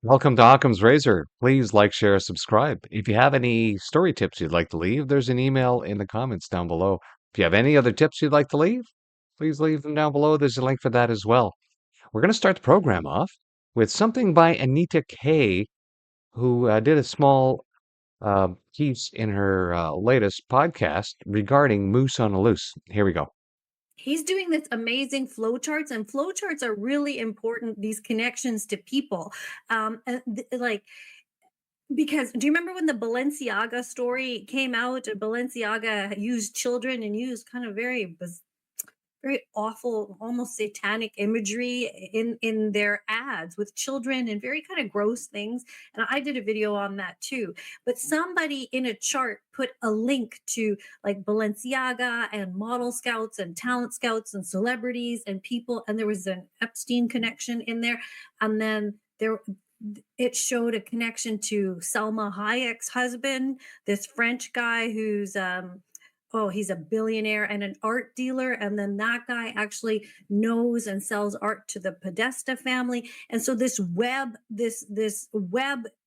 Welcome to Occam's Razor. Please like, share, subscribe. If you have any story tips you'd like to leave, there's an email in the comments down below. If you have any other tips you'd like to leave, please leave them down below. There's a link for that as well. We're going to start the program off with something by Anita K, who did a small piece in her latest podcast regarding moose on a loose. Here we go. He's doing this amazing flowcharts, and flowcharts are really important. These connections to people, like because do you remember when the Balenciaga story came out? Balenciaga used children and used kind of very awful, almost satanic imagery in their ads with children and very kind of gross things. And I did a video on that too. But somebody in a chart put a link to like Balenciaga and model scouts and talent scouts and celebrities and people, and there was an Epstein connection in there. And then there it showed a connection to Selma Hayek's husband, this French guy who's oh, he's a billionaire and an art dealer. And then that guy actually knows and sells art to the Podesta family. And so this web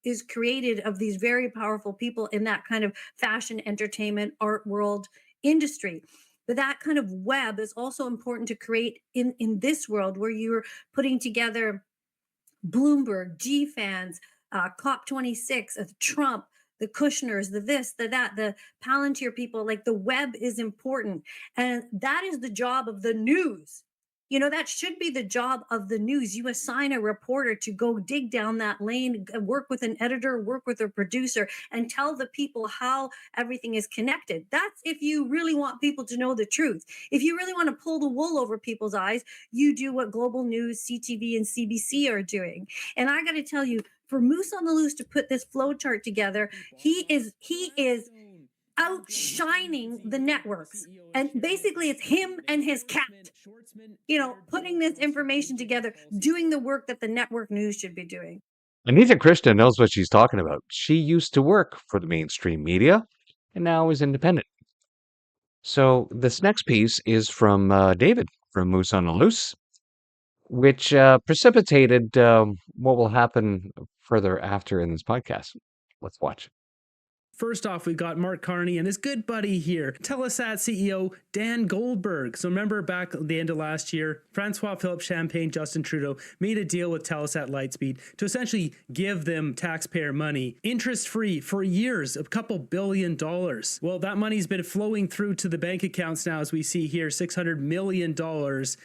is created of these very powerful people in that kind of fashion, entertainment, art world industry. But that kind of web is also important to create in this world where you're putting together Bloomberg, G fans, COP26, Trump, the Kushners, the this, the that, the Palantir people. Like the web is important. And that is the job of the news. That should be the job of the news. You assign a reporter to go dig down that lane, work with an editor, work with a producer, and tell the people how everything is connected. That's if you really want people to know the truth. If you really want to pull the wool over people's eyes, you do what Global News, CTV, and CBC are doing. And I got to tell you, for Moose on the Loose to put this flow chart together, he is outshining the networks. And basically, it's him and his cat, putting this information together, doing the work that the network news should be doing. Anita Krishna knows what she's talking about. She used to work for the mainstream media and now is independent. So this next piece is from David from Moose on the Loose, which precipitated what will happen further after in this podcast. Let's watch. First off, we've got Mark Carney and his good buddy here, Telesat CEO Dan Goldberg. So remember back at the end of last year, Francois Philippe Champagne, Justin Trudeau made a deal with Telesat Lightspeed to essentially give them taxpayer money, interest-free for years, a couple $2 billion. Well, that money's been flowing through to the bank accounts now, as we see here, $600 million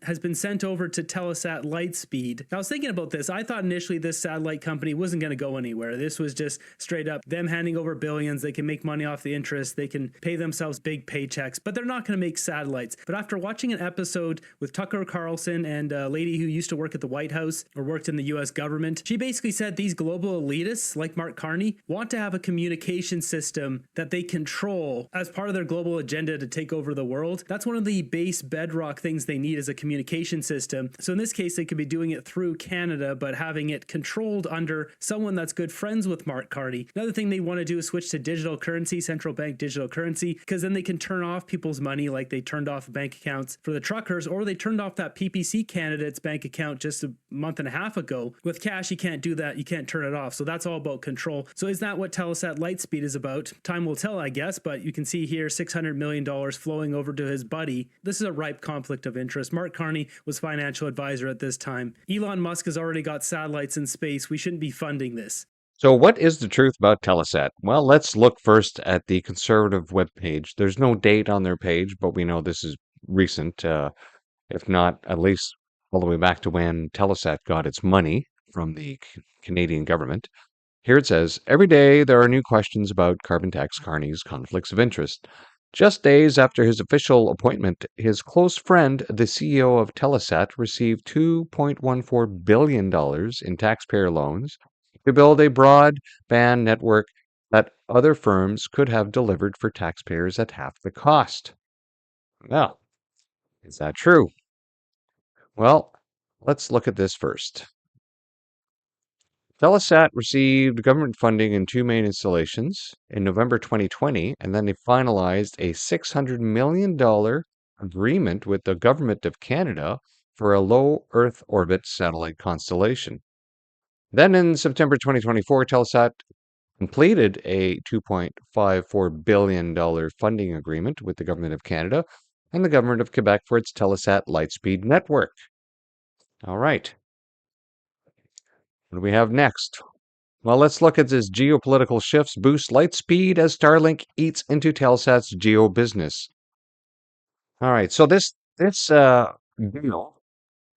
has been sent over to Telesat Lightspeed. Now, I was thinking about this. I thought initially this satellite company wasn't going to go anywhere. This was just straight up them handing over billions. They can make money off the interest. They can pay themselves big paychecks, but they're not going to make satellites. But after watching an episode with Tucker Carlson and a lady who used to work at the White House or worked in the US government, she basically said these global elitists like Mark Carney want to have a communication system that they control as part of their global agenda to take over the world. That's one of the base bedrock things they need is a communication system. So in this case, they could be doing it through Canada, but having it controlled under someone that's good friends with Mark Carney. Another thing they want to do is switch to digital currency, central bank digital currency, because then they can turn off people's money like they turned off bank accounts for the truckers, or they turned off that PPC candidate's bank account just a month and a half ago. With cash, you can't do that. You can't turn it off. So that's all about control. So is that what Telesat Lightspeed is about? Time will tell, I guess, but you can see here $600 million flowing over to his buddy. This is a ripe conflict of interest. Mark Carney was financial advisor at this time. Elon Musk has already got satellites in space. We shouldn't be funding this. So what is the truth about Telesat? Well, let's look first at the conservative webpage. There's no date on their page, but we know this is recent, if not at least all the way back to when Telesat got its money from the Canadian government. Here it says, every day there are new questions about carbon tax Carney's conflicts of interest. Just days after his official appointment, his close friend, the CEO of Telesat, received $2.14 billion in taxpayer loans to build a broadband network that other firms could have delivered for taxpayers at half the cost. Well, is that true? Well, let's look at this first. Telesat received government funding in two main installations in November 2020, and then they finalized a $600 million agreement with the Government of Canada for a low Earth orbit satellite constellation. Then in September 2024, Telesat completed a $2.54 billion funding agreement with the Government of Canada and the Government of Quebec for its Telesat Lightspeed network. All right. What do we have next? Well, let's look at this geopolitical shifts boost Lightspeed as Starlink eats into Telesat's geo business. All right, so this deal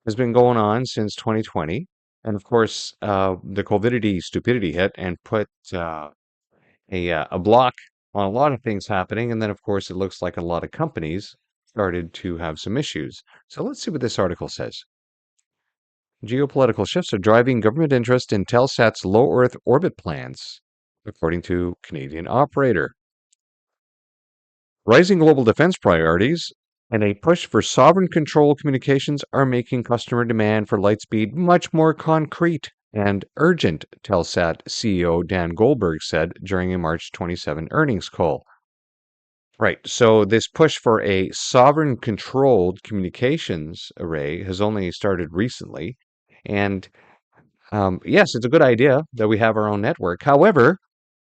has been going on since 2020, and of course, the COVIDity stupidity hit and put a block on a lot of things happening, and then of course, it looks like a lot of companies started to have some issues. So let's see what this article says. Geopolitical shifts are driving government interest in Telsat's low Earth orbit plans, according to Canadian operator. Rising global defense priorities and a push for sovereign control communications are making customer demand for Lightspeed much more concrete and urgent, Telsat CEO Dan Goldberg said during a March 27 earnings call. Right, so this push for a sovereign controlled communications array has only started recently. And yes, it's a good idea that we have our own network. However,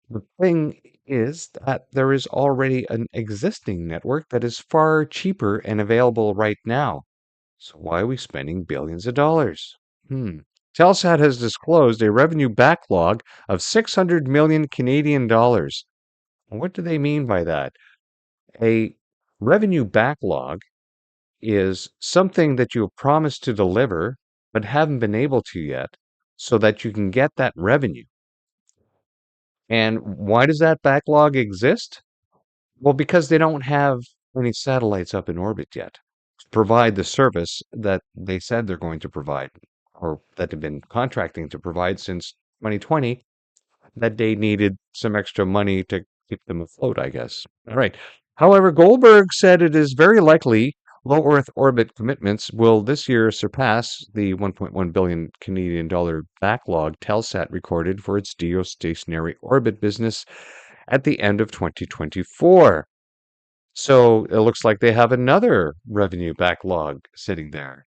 the thing is that there is already an existing network that is far cheaper and available right now. So why are we spending billions of dollars? Telesat has disclosed a revenue backlog of 600 million Canadian dollars. What do they mean by that? A revenue backlog is something that you have promised to deliver but haven't been able to yet so that you can get that revenue. And why does that backlog exist? Well, because they don't have any satellites up in orbit yet to provide the service that they said they're going to provide, or that they've been contracting to provide since 2020, that they needed some extra money to keep them afloat, I guess. All right. However, Goldberg said it is very likely low Earth orbit commitments will this year surpass the 1.1 billion Canadian dollar backlog Telesat recorded for its geostationary orbit business at the end of 2024. So it looks like they have another revenue backlog sitting there.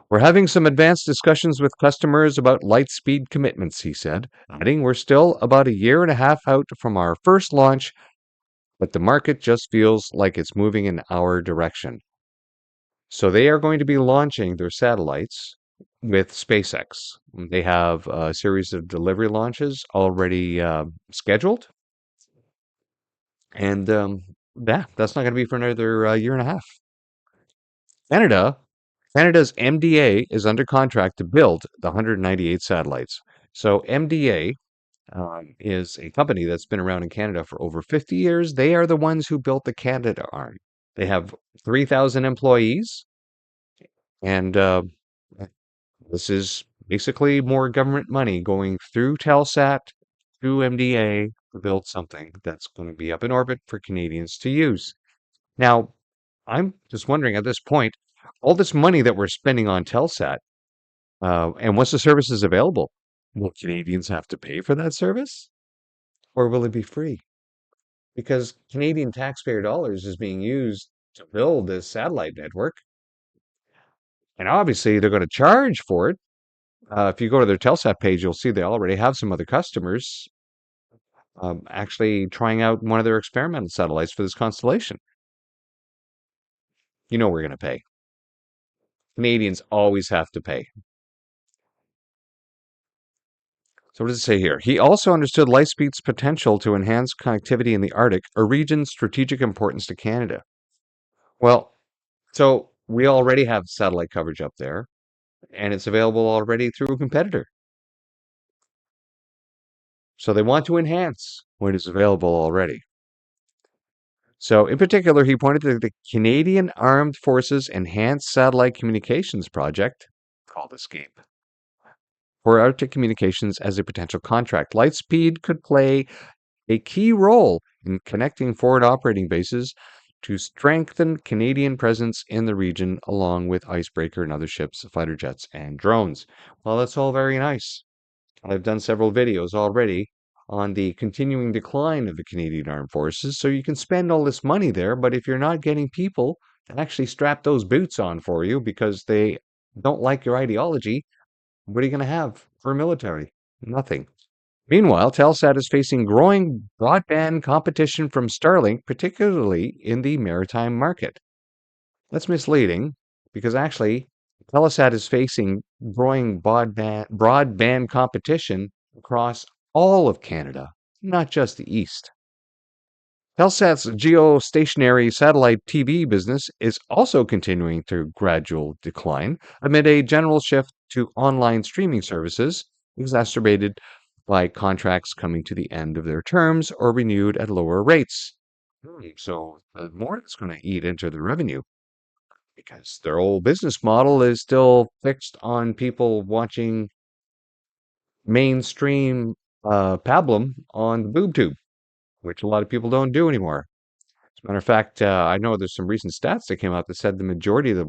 We're having some advanced discussions with customers about Lightspeed commitments, he said, adding we're still about a year and a half out from our first launch, but the market just feels like it's moving in our direction. So they are going to be launching their satellites with SpaceX. They have a series of delivery launches already scheduled. And that's not going to be for another year and a half. Canada's MDA is under contract to build the 198 satellites. So MDA is a company that's been around in Canada for over 50 years. They are the ones who built the Canada arm. They have 3,000 employees, and this is basically more government money going through Telesat to MDA to build something that's going to be up in orbit for Canadians to use. Now, I'm just wondering at this point, all this money that we're spending on Telesat, and once the service is available, will Canadians have to pay for that service? Or will it be free? Because Canadian taxpayer dollars is being used to build this satellite network. And obviously, they're going to charge for it. If you go to their Telesat page, you'll see they already have some other customers actually trying out one of their experimental satellites for this constellation. You know we're going to pay. Canadians always have to pay. So what does it say here? He also understood Lightspeed's potential to enhance connectivity in the Arctic, a region strategic importance to Canada. Well, so we already have satellite coverage up there, and it's available already through a competitor. So they want to enhance what is available already. So in particular, he pointed to the Canadian Armed Forces Enhanced Satellite Communications Project, called ESCAPE, for Arctic communications as a potential contract. Lightspeed could play a key role in connecting forward operating bases to strengthen Canadian presence in the region, along with Icebreaker and other ships, fighter jets, and drones. Well, that's all very nice. I've done several videos already on the continuing decline of the Canadian Armed Forces, so you can spend all this money there, but if you're not getting people to actually strap those boots on for you because they don't like your ideology, what are you going to have? for military? Nothing. Meanwhile, Telesat is facing growing broadband competition from Starlink, particularly in the maritime market. That's misleading because actually, Telesat is facing growing broadband competition across all of Canada, not just the East. Telsat's geostationary satellite TV business is also continuing to gradual decline amid a general shift to online streaming services, exacerbated by contracts coming to the end of their terms or renewed at lower rates. So more is going to eat into the revenue because their old business model is still fixed on people watching mainstream pablum on the boob tube, which a lot of people don't do anymore. As a matter of fact, I know there's some recent stats that came out that said the majority of the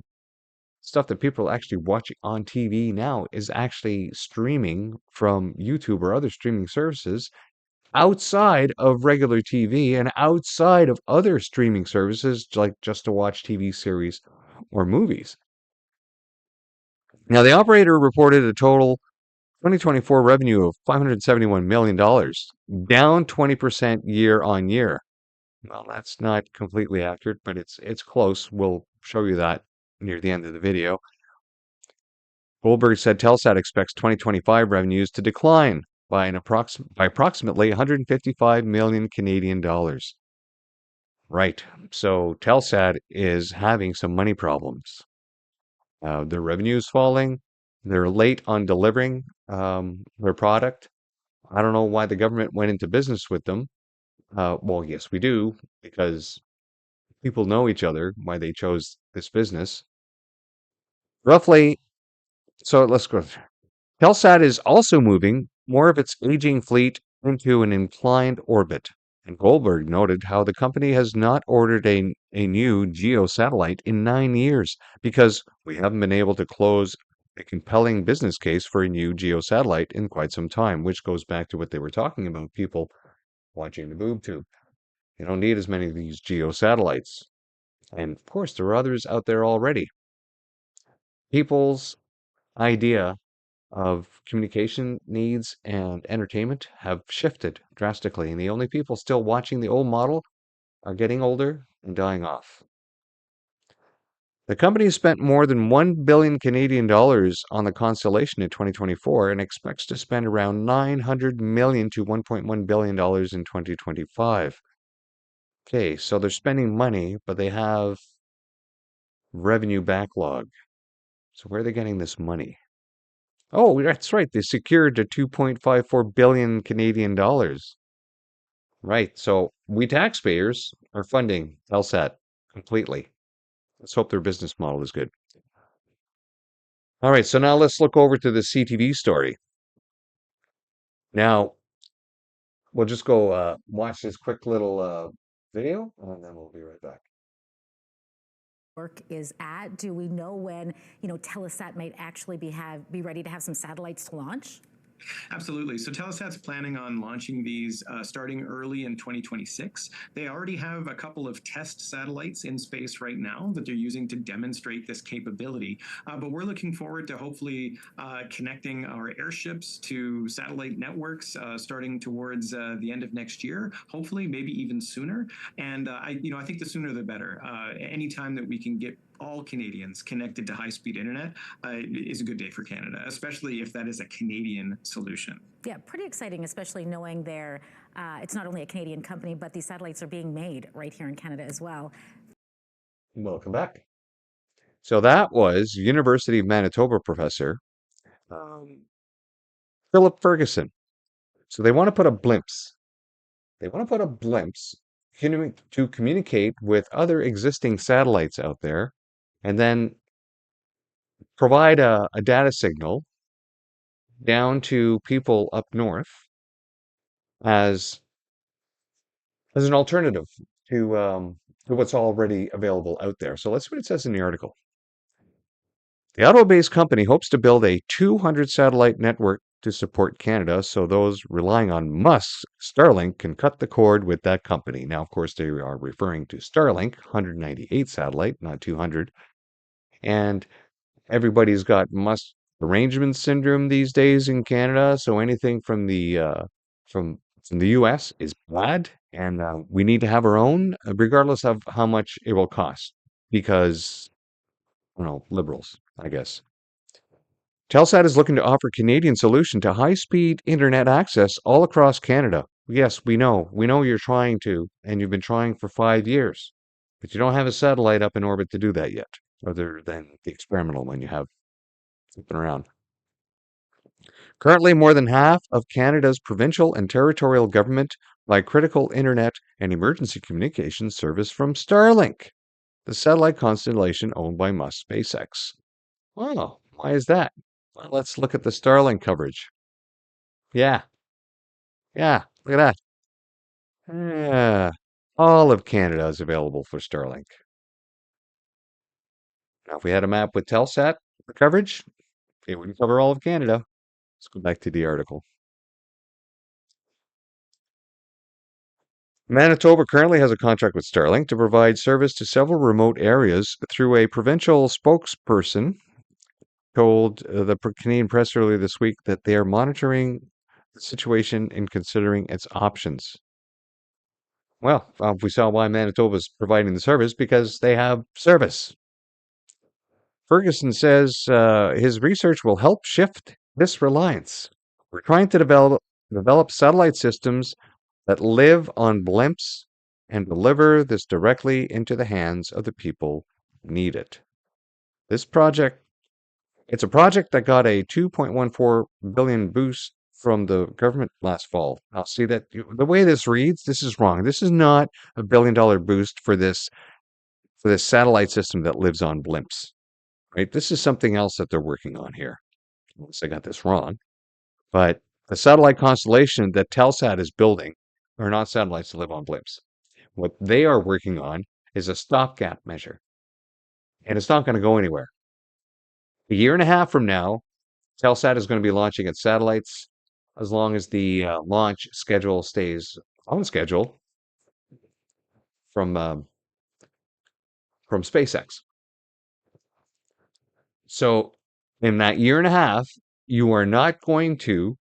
stuff that people actually watch on TV now is actually streaming from YouTube or other streaming services outside of regular TV and outside of other streaming services like just to watch TV series or movies. Now, the operator reported a total 2024 revenue of $571 million, down 20% year on year. Well, that's not completely accurate, but it's close. We'll show you that near the end of the video. Goldberg said Telesat expects 2025 revenues to decline by approximately 155 million Canadian dollars. Right. So Telesat is having some money problems. Their revenue is falling. They're late on delivering their product. I don't know why the government went into business with them. Well, yes, we do, because people know each other, why they chose this business. Roughly, so let's go. Telesat is also moving more of its aging fleet into an inclined orbit. And Goldberg noted how the company has not ordered a new geo satellite in 9 years because we haven't been able to close a compelling business case for a new geo satellite in quite some time, which goes back to what they were talking about, people watching the boob tube. You don't need as many of these geo satellites. And of course, there are others out there already. People's idea of communication needs and entertainment have shifted drastically, and the only people still watching the old model are getting older and dying off. The company spent more than 1 billion Canadian dollars on the constellation in 2024 and expects to spend around 900 million to 1.1 billion dollars in 2025. Okay, so they're spending money, but they have revenue backlog. So where are they getting this money? Oh, that's right. They secured the 2.54 billion Canadian dollars. Right. So we taxpayers are funding Telesat completely. Let's hope their business model is good. All right. So now let's look over to the CTV story. Now we'll just go watch this quick little video, and then we'll be right back. Work is at. Do we know when Telesat might actually be ready to have some satellites to launch? Absolutely. So Telesat's planning on launching these starting early in 2026. They already have a couple of test satellites in space right now that they're using to demonstrate this capability. But we're looking forward to hopefully connecting our airships to satellite networks starting towards the end of next year, hopefully maybe even sooner. And I think the sooner the better. Anytime that we can get all Canadians connected to high-speed internet is a good day for Canada, especially if that is a Canadian solution. Yeah, pretty exciting, especially knowing it's not only a Canadian company, but these satellites are being made right here in Canada as well. Welcome back. So that was University of Manitoba professor Philip Ferguson. So they want to put a blimps. They want to put a blimps to communicate with other existing satellites out there, and then provide a data signal down to people up north as an alternative to what's already available out there. So let's see what it says in the article. The Ottawa-based company hopes to build a 200 satellite network to support Canada, so those relying on Musk's Starlink can cut the cord with that company. Now, of course, they are referring to Starlink, 198 satellite, not 200. And everybody's got Musk arrangement syndrome these days in Canada. So anything from from the U.S. is bad, and we need to have our own, regardless of how much it will cost. Because liberals, I guess. Telesat is looking to offer Canadian solution to high-speed internet access all across Canada. Yes, we know. We know you're trying to, and you've been trying for 5 years, but you don't have a satellite up in orbit to do that yet, other than the experimental one you have flipping around. Currently, more than half of Canada's provincial and territorial government buy critical internet and emergency communications service from Starlink, the satellite constellation owned by Musk SpaceX. Wow, why is that? Well, let's look at the Starlink coverage. Yeah, yeah, look at that. Yeah, all of Canada is available for Starlink. Now, if we had a map with Telesat for coverage, it would cover all of Canada. Let's go back to the article. Manitoba currently has a contract with Starlink to provide service to several remote areas through a provincial spokesperson told the Canadian press earlier this week that they are monitoring the situation and considering its options. Well, we saw why Manitoba's providing the service, because they have service. Ferguson says his research will help shift this reliance. We're trying to develop satellite systems that live on blimps and deliver this directly into the hands of the people who need it. This project, it's a project that got a $2.14 billion boost from the government last fall. I'll see that the way this reads, this is wrong. This is not a $1 billion boost for this satellite system that lives on blimps. Right? This is something else that they're working on here. Unless I got this wrong. But the satellite constellation that Telesat is building are not satellites that live on blimps. What they are working on is a stopgap measure. And it's not going to go anywhere. A year and a half from now, Telesat is going to be launching its satellites as long as the launch schedule stays on schedule from SpaceX. So in that year and a half, you are not going to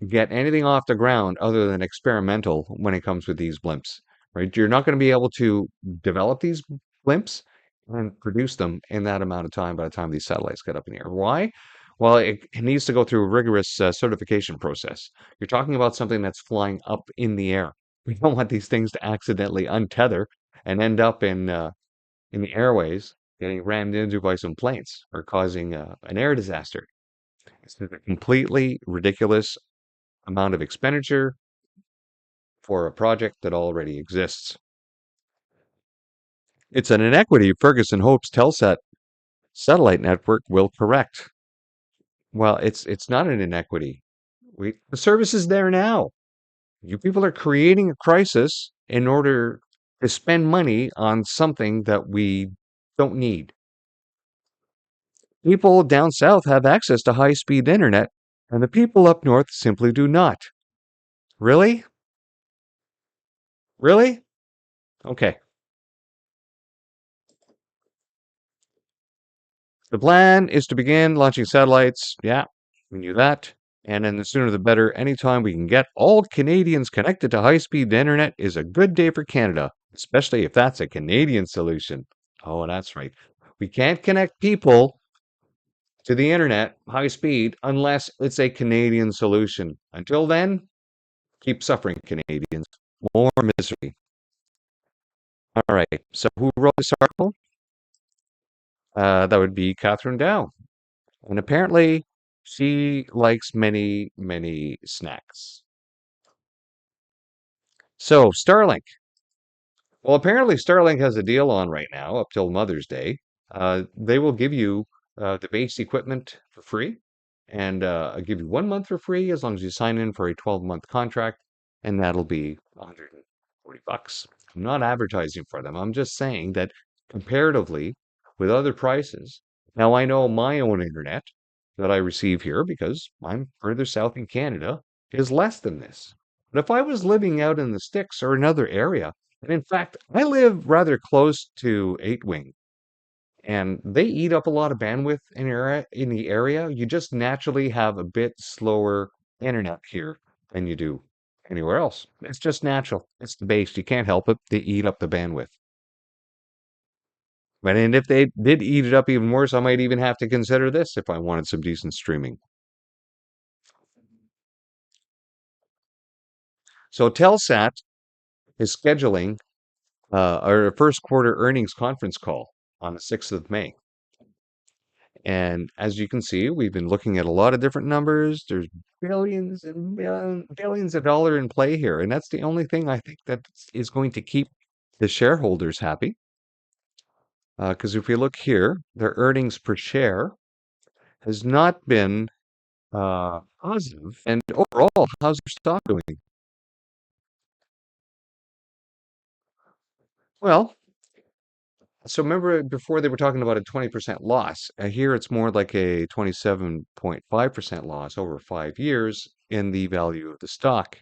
get anything off the ground other than experimental when it comes with these blimps, right? You're not going to be able to develop these blimps and produce them in that amount of time by the time these satellites get up in the air. Why? Well, it needs to go through a rigorous certification process. You're talking about something that's flying up in the air. We don't want these things to accidentally untether and end up in the airways, getting rammed into by some planes or causing an air disaster. It's a completely ridiculous amount of expenditure for a project that already exists. It's an inequity Ferguson hopes Telesat satellite network will correct. Well, it's not an inequity. The service is there now. You people are creating a crisis in order to spend money on something that we don't need. People down south have access to high-speed internet, and the people up north simply do not. Really? Really? Okay. The plan is to begin launching satellites. Yeah, we knew that. And then the sooner the better. Anytime we can get all Canadians connected to high-speed internet is a good day for Canada, especially if that's a Canadian solution. Oh, that's right. We can't connect people to the internet high speed unless it's a Canadian solution. Until then, keep suffering, Canadians. More misery. All right. So who wrote this article? That would be Catherine Dow. And apparently, she likes many, many snacks. So, Starlink. Well, apparently, Starlink has a deal on right now up till Mother's Day. They will give you the base equipment for free, and I'll give you 1 month for free as long as you sign in for a 12-month contract, and that'll be $140. I'm not advertising for them. I'm just saying that comparatively with other prices. Now, I know my own internet that I receive here, because I'm further south in Canada, is less than this. But if I was living out in the sticks or another area, and in fact, I live rather close to 8 Wing, and they eat up a lot of bandwidth in the area. You just naturally have a bit slower internet here than you do anywhere else. It's just natural. It's the base. You can't help it. They eat up the bandwidth. And if they did eat it up even worse, I might even have to consider this if I wanted some decent streaming. So Telesat is scheduling our first quarter earnings conference call on the 6th of May. And as you can see, we've been looking at a lot of different numbers. There's billions and billions of dollars in play here. And that's the only thing I think that is going to keep the shareholders happy. Because if we look here, their earnings per share has not been positive. And overall, how's your stock doing? Well, so remember before they were talking about a 20% loss. Here it's more like a 27.5% loss over 5 years in the value of the stock.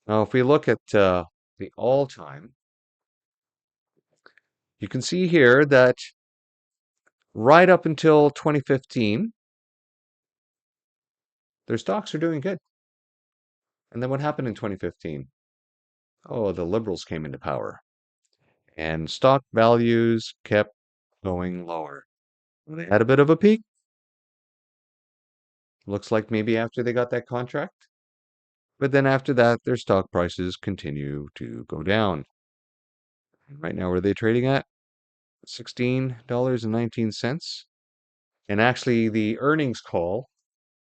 Now, if we look at the all-time, you can see here that right up until 2015, their stocks are doing good. And then what happened in 2015? Oh, the Liberals came into power. And stock values kept going lower. They had a bit of a peak. Looks like maybe after they got that contract. But then after that, their stock prices continue to go down. Right now, where are they trading at? $16.19. And actually, the earnings call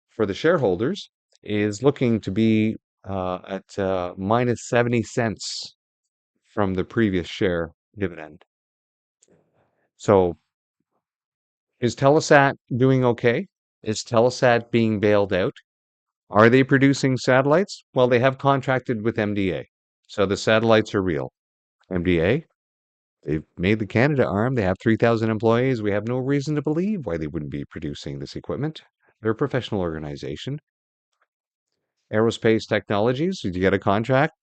for the shareholders is looking to be at minus 70 cents from the previous share dividend. So is Telesat doing okay? Is Telesat being bailed out? Are they producing satellites? Well, they have contracted with MDA. So the satellites are real. MDA, they've made the Canada arm. They have 3,000 employees. We have no reason to believe why they wouldn't be producing this equipment. They're a professional organization. Aerospace Technologies, did you get a contract?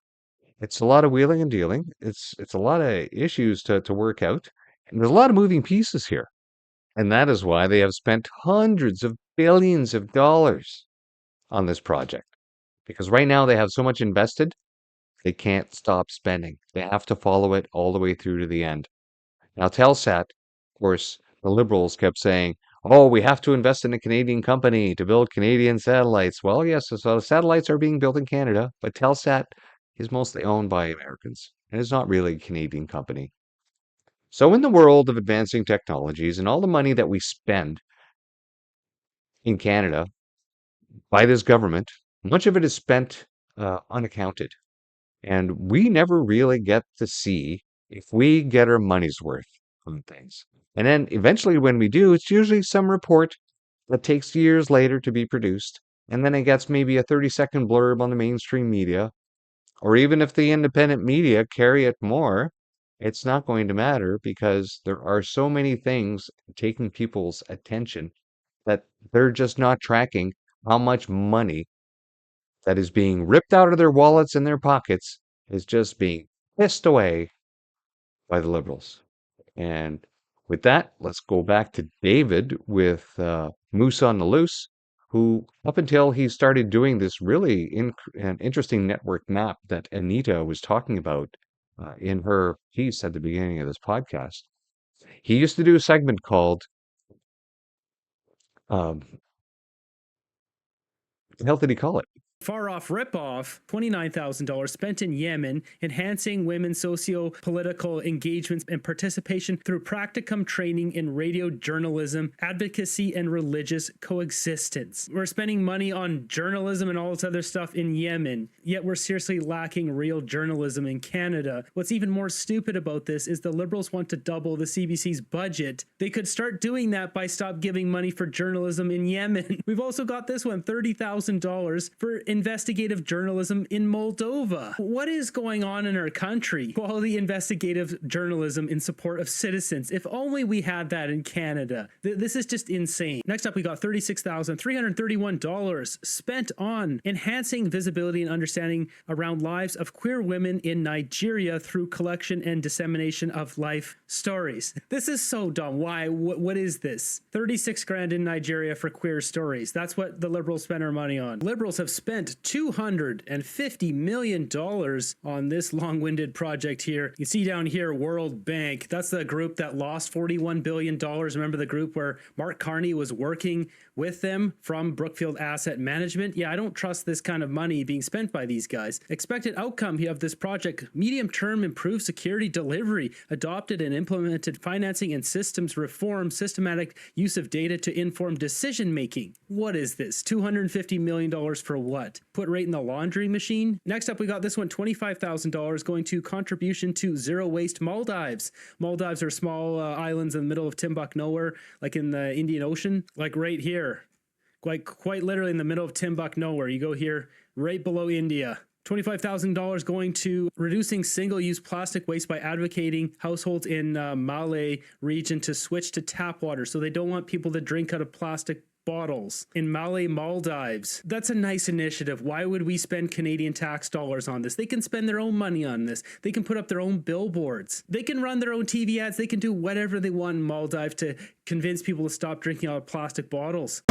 It's a lot of wheeling and dealing. It's a lot of issues to work out. And there's a lot of moving pieces here. And that is why they have spent hundreds of billions of dollars on this project. Because right now they have so much invested, they can't stop spending. They have to follow it all the way through to the end. Now, Telesat, of course, the Liberals kept saying, oh, we have to invest in a Canadian company to build Canadian satellites. Well, yes, so satellites are being built in Canada, but Telesat is mostly owned by Americans, and it's not really a Canadian company. So in the world of advancing technologies and all the money that we spend in Canada by this government, much of it is spent unaccounted. And we never really get to see if we get our money's worth on things. And then eventually when we do, it's usually some report that takes years later to be produced. And then it gets maybe a 30-second blurb on the mainstream media. Or even if the independent media carry it more, it's not going to matter because there are so many things taking people's attention that they're just not tracking how much money that is being ripped out of their wallets and their pockets is just being pissed away by the Liberals. And with that, let's go back to David with Moose on the Loose, who, up until he started doing this really an interesting network map that Anita was talking about in her piece at the beginning of this podcast, he used to do a segment called what the hell did he call it? Far off ripoff, $29,000 spent in Yemen, enhancing women's socio-political engagements and participation through practicum training in radio journalism, advocacy, and religious coexistence. We're spending money on journalism and all this other stuff in Yemen, yet we're seriously lacking real journalism in Canada. What's even more stupid about this is the Liberals want to double the CBC's budget. They could start doing that by stop giving money for journalism in Yemen. We've also got this one, $30,000 for investigative journalism in Moldova. What is going on in our country? Quality investigative journalism in support of citizens. If only we had that in Canada. This is just insane. Next up, we got $36,331 spent on enhancing visibility and understanding around lives of queer women in Nigeria through collection and dissemination of life stories. This is so dumb. Why? What is this? 36 grand in Nigeria for queer stories. That's what the Liberals spend our money on. Liberals have spent $250 million on this long-winded project here. You see down here, World Bank. That's the group that lost $41 billion. Remember the group where Mark Carney was working with them from Brookfield Asset Management? Yeah, I don't trust this kind of money being spent by these guys. Expected outcome of this project: medium-term improved security delivery, adopted and implemented financing and systems reform, systematic use of data to inform decision-making. What is this? $250 million for what? Put right in the laundry machine? Next up, we got this one, $25,000 going to contribution to zero-waste Maldives. Maldives are small islands in the middle of Timbuk nowhere, like in the Indian Ocean, like right here. Quite literally in the middle of Timbuk nowhere. You go here, right below India. $25,000 going to reducing single-use plastic waste by advocating households in Malay region to switch to tap water, so they don't want people to drink out of plastic bottles in Malay Maldives. That's a nice initiative. Why would we spend Canadian tax dollars on this? They can spend their own money on this. They can put up their own billboards. They can run their own TV ads. They can do whatever they want in Maldives to convince people to stop drinking out of plastic bottles.